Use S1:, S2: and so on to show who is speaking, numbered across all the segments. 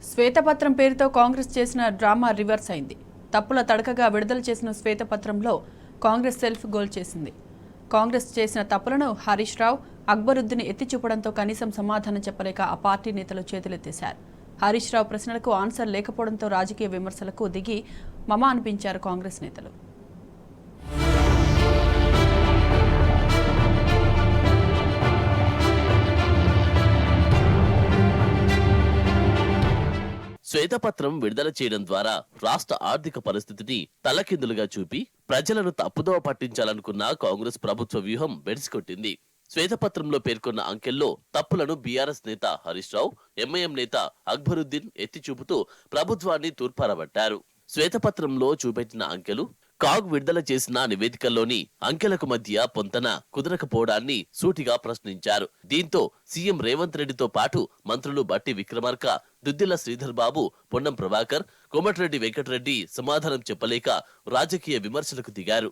S1: శ్వేతపత్రం పేరుతో కాంగ్రెస్ చేసిన డ్రామా రివర్స్ అయింది. తప్పుల తడకగా విడుదల చేసిన శ్వేతపత్రంలో కాంగ్రెస్ సెల్ఫ్ గోల్ చేసింది. కాంగ్రెస్ చేసిన తప్పులను హరీష్ రావు, అక్బరుద్దీన్ ఎత్తి చూపడంతో కనీసం సమాధానం చెప్పలేక ఆ పార్టీ నేతలు చేతులెత్తేశారు. హరీష్ రావు ప్రశ్నలకు ఆన్సర్ లేకపోవడంతో రాజకీయ విమర్శలకు దిగి మమ అనిపించారు కాంగ్రెస్ నేతలు.
S2: శ్వేతపత్రం విడుదల చేయడం ద్వారా రాష్ట్ర ఆర్థిక పరిస్థితిని తలకిందులుగా చూపి ప్రజలను తప్పుదోవ పట్టించాలనుకున్న కాంగ్రెస్ ప్రభుత్వ వ్యూహం బెడిసికొట్టింది. శ్వేతపత్రంలో పేర్కొన్న అంకెల్లో తప్పులను బీఆర్ఎస్ నేత హరీష్ రావు, ఎంఐఎం నేత అక్బరుద్దీన్ ఎత్తి చూపుతూ ప్రభుత్వాన్ని తూర్పారబట్టారు. శ్వేతపత్రంలో చూపెట్టిన అంకెలు కాగ్ విడుదల చేసిన నివేదికల్లోని అంకెలకు మధ్య పొంతన కుదరకపోవడాన్ని సూటిగా ప్రశ్నించారు. దీంతో సీఎం రేవంత్ రెడ్డితో పాటు మంత్రులు బట్టి విక్రమార్క, దుద్దిల శ్రీధర్ బాబు, పొన్నం ప్రభాకర్, కోమటిరెడ్డి వెంకటరెడ్డి సమాధానం చెప్పలేక రాజకీయ విమర్శలకు దిగారు.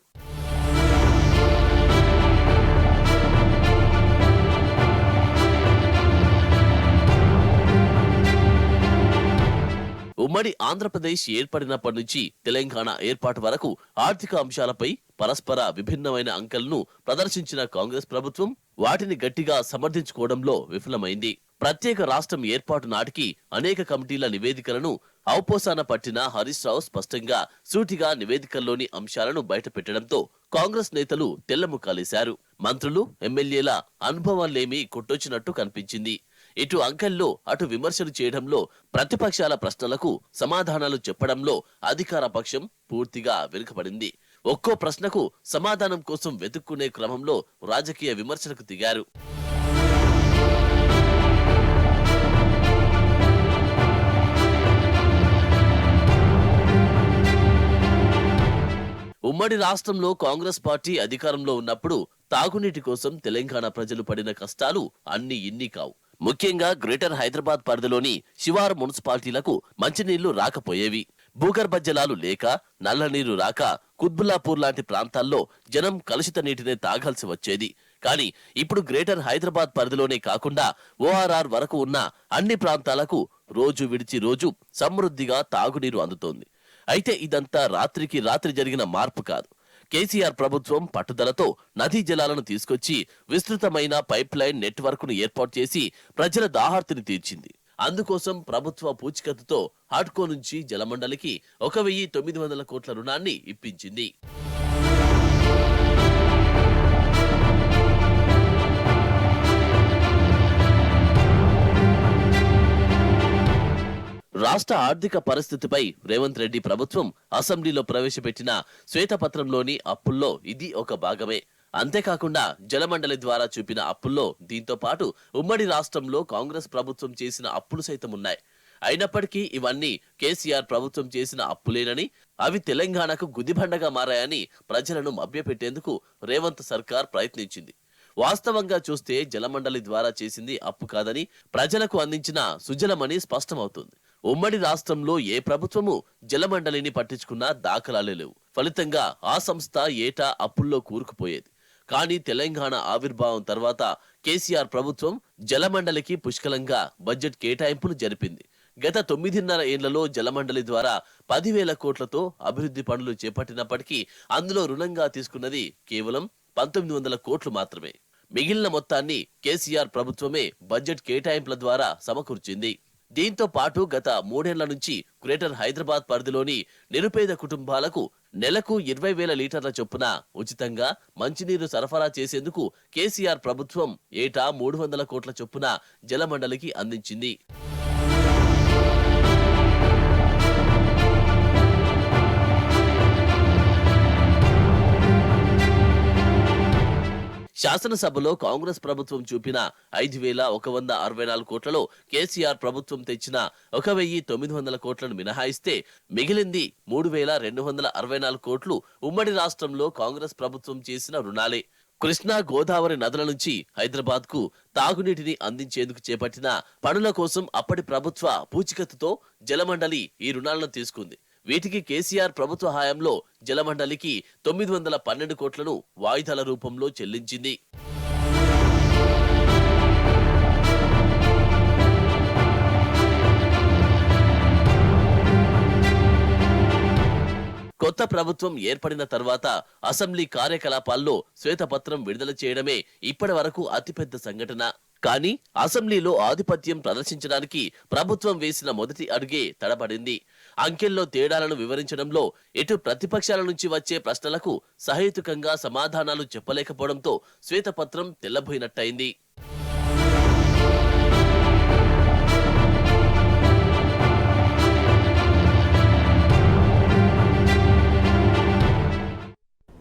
S2: ఉమ్మడి ఆంధ్రప్రదేశ్ ఏర్పడినప్పటి నుంచి తెలంగాణ ఏర్పాటు వరకు ఆర్థిక అంశాలపై పరస్పర విభిన్నమైన అంకెలను ప్రదర్శించిన కాంగ్రెస్ ప్రభుత్వం వాటిని గట్టిగా సమర్థించుకోవడంలో విఫలమైంది. ప్రత్యేక రాష్ట్రం ఏర్పాటు నాటికి అనేక కమిటీల నివేదికలను ఔపోసాన పట్టిన హరీష్ రావు స్పష్టంగా సూటిగా నివేదికల్లోని అంశాలను బయటపెట్టడంతో కాంగ్రెస్ నేతలు తెల్లముఖాలేశారు. మంత్రులు, ఎమ్మెల్యేల అనుభవాలేమీ కొట్టొచ్చినట్టు కనిపించింది. ఇటు అంకెల్లో అటు విమర్శలు చేయడంలో, ప్రతిపక్షాల ప్రశ్నలకు సమాధానాలు చెప్పడంలో అధికార పక్షం పూర్తిగా వెనుకబడింది. ఒక్కో ప్రశ్నకు సమాధానం కోసం వెతుక్కునే క్రమంలో రాజకీయ విమర్శలకు దిగారు. ఉమ్మడి రాష్ట్రంలో కాంగ్రెస్ పార్టీ అధికారంలో ఉన్నప్పుడు తాగునీటి కోసం తెలంగాణ ప్రజలు పడిన కష్టాలు అన్ని ఇన్ని కావు. ముఖ్యంగా గ్రేటర్ హైదరాబాద్ పరిధిలోని శివారు మున్సిపాలిటీలకు మంచినీళ్లు రాకపోయేవి. భూగర్భ జలాలు లేక, నల్లనీరు రాక కుత్బుల్లాపూర్ లాంటి ప్రాంతాల్లో జనం కలుషిత నీటినే తాగాల్సి వచ్చేది. కానీ ఇప్పుడు గ్రేటర్ హైదరాబాద్ పరిధిలోనే కాకుండా ఓఆర్ఆర్ వరకు ఉన్న అన్ని ప్రాంతాలకు రోజు విడిచి రోజు సమృద్ధిగా తాగునీరు అందుతోంది. అయితే ఇదంతా రాత్రికి రాత్రి జరిగిన మార్పు కాదు. కేసీఆర్ ప్రభుత్వం పట్టుదలతో నదీ జలాలను తీసుకొచ్చి విస్తృతమైన పైప్ లైన్ నెట్వర్క్ ను ఏర్పాటు చేసి ప్రజల దాహార్తిని తీర్చింది. అందుకోసం ప్రభుత్వ పూచికత్తుతో హాడ్కో నుంచి జలమండలికి 1900 కోట్ల రుణాన్ని ఇప్పించింది. రాష్ట్ర ఆర్థిక పరిస్థితిపై రేవంత్ రెడ్డి ప్రభుత్వం అసెంబ్లీలో ప్రవేశపెట్టిన శ్వేతపత్రంలోని అప్పుల్లో ఇది ఒక భాగమే. అంతేకాకుండా జలమండలి ద్వారా చూపిన అప్పుల్లో దీంతో పాటు ఉమ్మడి రాష్ట్రంలో కాంగ్రెస్ ప్రభుత్వం చేసిన అప్పులు సైతం ఉన్నాయి. అయినప్పటికీ ఇవన్నీ కేసీఆర్ ప్రభుత్వం చేసిన అప్పులేనని, అవి తెలంగాణకు గుదిబండగా మారాయని ప్రజలను మభ్యపెట్టేందుకు రేవంత్ సర్కార్ ప్రయత్నించింది. వాస్తవంగా చూస్తే జలమండలి ద్వారా చేసింది అప్పు కాదని ప్రజలకు అందించిన సుజలమని స్పష్టమవుతుంది. ఉమ్మడి రాష్ట్రంలో ఏ ప్రభుత్వము జలమండలిని పట్టించుకున్న దాఖలాలే లేవు. ఫలితంగా ఆ సంస్థ ఏటా అప్పుల్లో కూరుకుపోయేది. కానీ తెలంగాణ ఆవిర్భావం తర్వాత కేసీఆర్ ప్రభుత్వం జలమండలికి పుష్కలంగా బడ్జెట్ కేటాయింపులు జరిపింది. గత 9.5 ఏళ్లలో జలమండలి ద్వారా 10,000 కోట్లతో అభివృద్ధి పనులు చేపట్టినప్పటికీ అందులో రుణంగా తీసుకున్నది కేవలం 1900 కోట్లు మాత్రమే. మిగిలిన మొత్తాన్ని కేసీఆర్ ప్రభుత్వమే బడ్జెట్ కేటాయింపుల ద్వారా సమకూర్చింది. దీంతో పాటు గత 3 ఏళ్ల నుంచి గ్రేటర్ హైదరాబాద్ పరిధిలోని నిరుపేద కుటుంబాలకు నెలకు 20,000 లీటర్ల చొప్పున ఉచితంగా మంచినీరు సరఫరా చేసేందుకు కేసీఆర్ ప్రభుత్వం ఏటా 300 కోట్ల చొప్పున జలమండలికి అందించింది. శాసనసభలో కాంగ్రెస్ ప్రభుత్వం చూపిన 5,164 కోట్లలో కేసీఆర్ ప్రభుత్వం తెచ్చిన 1,900 కోట్లను మినహాయిస్తే మిగిలింది 3,264 కోట్లు ఉమ్మడి రాష్ట్రంలో కాంగ్రెస్ ప్రభుత్వం చేసిన రుణాలే. కృష్ణా, గోదావరి నదుల నుంచి హైదరాబాద్ కు తాగునీటిని అందించేందుకు చేపట్టిన పనుల కోసం అప్పటి ప్రభుత్వ పూచికత్తుతో జలమండలి ఈ రుణాలను తీసుకుంది. వీటికి కేసీఆర్ ప్రభుత్వ హయాంలో జలమండలికి 912 కోట్లను వాయిదాల రూపంలో చెల్లించింది. కొత్త ప్రభుత్వం ఏర్పడిన తర్వాత అసెంబ్లీ కార్యకలాపాల్లో శ్వేతపత్రం విడుదల చేయడమే ఇప్పటి వరకు అతిపెద్ద సంఘటన. కానీ అసెంబ్లీలో ఆధిపత్యం ప్రదర్శించడానికి ప్రభుత్వం వేసిన మొదటి అడుగే తడబడింది. అంకెల్లో తేడాలను వివరించడంలో ఎటు ప్రతిపక్షాల నుంచి వచ్చే ప్రశ్నలకు సహేతుకంగా సమాధానాలు చెప్పలేకపోవడంతో శ్వేతపత్రం తెల్లబోయినట్టయింది.